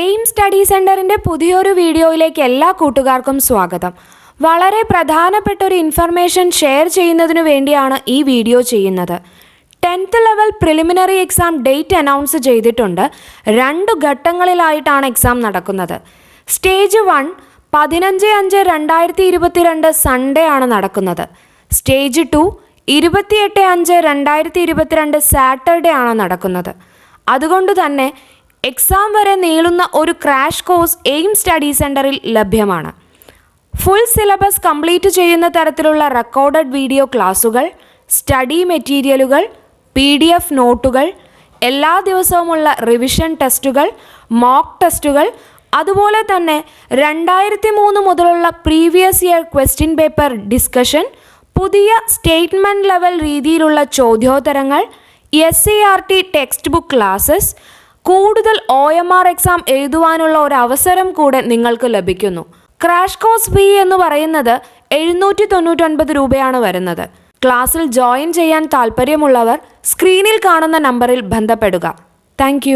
Aim study സെന്ററിന്റെ പുതിയൊരു വീഡിയോയിലേക്ക് എല്ലാ കൂട്ടുകാർക്കും സ്വാഗതം. വളരെ പ്രധാനപ്പെട്ട ഒരു ഇൻഫർമേഷൻ ഷെയർ ചെയ്യുന്നതിനു വേണ്ടിയാണ് ഈ വീഡിയോ ചെയ്യുന്നത്. 10th level preliminary exam date announce ചെയ്തിട്ടുണ്ട്. 2 ഘട്ടങ്ങളിലായിട്ടാണ് എക്സാം നടക്കുന്നത്. സ്റ്റേജ് 1 15/5/2022 സൺഡേ ആണ് നടക്കുന്നത്. സ്റ്റേജ് 2 28/5/2022 സാറ്റർഡേ ആണ് നടക്കുന്നത്. അതുകൊണ്ട് തന്നെ എക്സാം വരെ നീളുന്ന ഒരു ക്രാഷ് കോഴ്സ് എയിം സ്റ്റഡി സെന്ററിൽ ലഭ്യമാണ്. ഫുൾ സിലബസ് കംപ്ലീറ്റ് ചെയ്യുന്ന തരത്തിലുള്ള റെക്കോർഡഡ് വീഡിയോ ക്ലാസുകൾ, സ്റ്റഡി മെറ്റീരിയലുകൾ, PDF നോട്ടുകൾ, എല്ലാ ദിവസവുമുള്ള റിവിഷൻ ടെസ്റ്റുകൾ, മോക്ക് ടെസ്റ്റുകൾ, അതുപോലെ തന്നെ 2003 മുതലുള്ള previous year question paper discussion, പുതിയ സ്റ്റേറ്റ്മെൻറ്റ് ലെവൽ രീതിയിലുള്ള ചോദ്യോത്തരങ്ങൾ, SCERT ടെക്സ്റ്റ് ബുക്ക് ക്ലാസ്സസ്, കൂടുതൽ OMR എക്സാം എഴുതുവാനുള്ള ഒരു അവസരം കൂടെ നിങ്ങൾക്ക് ലഭിക്കുന്നു. ക്രാഷ് കോഴ്സ് ഫീ എന്ന് പറയുന്നത് 799 രൂപയാണ് വരുന്നത്. ക്ലാസ്സിൽ ജോയിൻ ചെയ്യാൻ താൽപ്പര്യമുള്ളവർ സ്ക്രീനിൽ കാണുന്ന നമ്പറിൽ ബന്ധപ്പെടുക. താങ്ക്